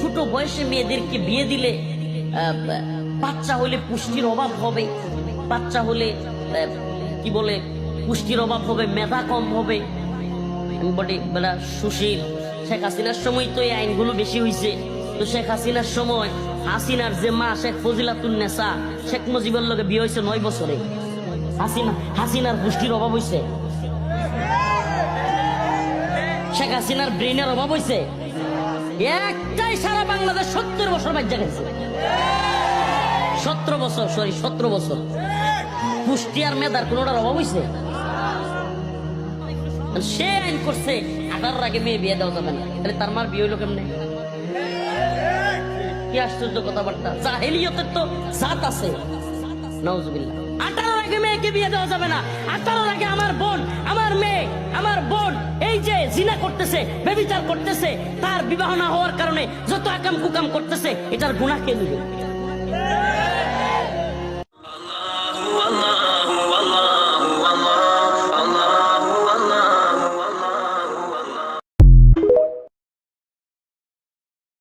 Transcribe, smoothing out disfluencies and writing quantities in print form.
ছোট বয়সে মেয়েদেরকে বিয়ে দিলে বাচ্চা হলে পুষ্টির অভাব হবে, বাচ্চা হলে কি বলে পুষ্টির অভাব হবে, মেধা কম হবে। আমি বলি বেলা সুশীল, শেখ হাসিনার সময় তো এই আইনগুলো বেশি হয়েছে। তো শেখ হাসিনার সময় হাসিনার যে মা শেখ ফজিলাতুন্নেসা, শেখ মুজিবের লগে বিয়ে হয়েছে 9 বছরে। হাসিনার পুষ্টির অভাব হয়েছে? শেখ হাসিনার ব্রেনের অভাব হয়েছে? একটাই সারা বাংলাদেশ 70 বছর বাচ্চা গেছে। 17 বছর পুষ্টি আর মেধার কোনটার অভাব হয়েছে? সে আইন করছে 18 আগে মেয়ে বিয়ে দেওয়া যাবে না। তাহলে তার মার বিয়ে হইলো কেমনে? কি আশ্চর্য কথাবার্তা! জাহেলিয়তের তো জাত আছে। নাউজুবিল্লাহ। 18 আগে মেয়েকে বিয়ে দেওয়া যাবে না। 18 আগে আমার বোন, আমার মেয়ে, আমার বোন এই যে জিনা করতেছে, ব্যভিচার করতেছে, তার বিবাহ না হওয়ার কারণে যত আকাম কুকাম করতেছে, এটার গুনাহ কে নেবে?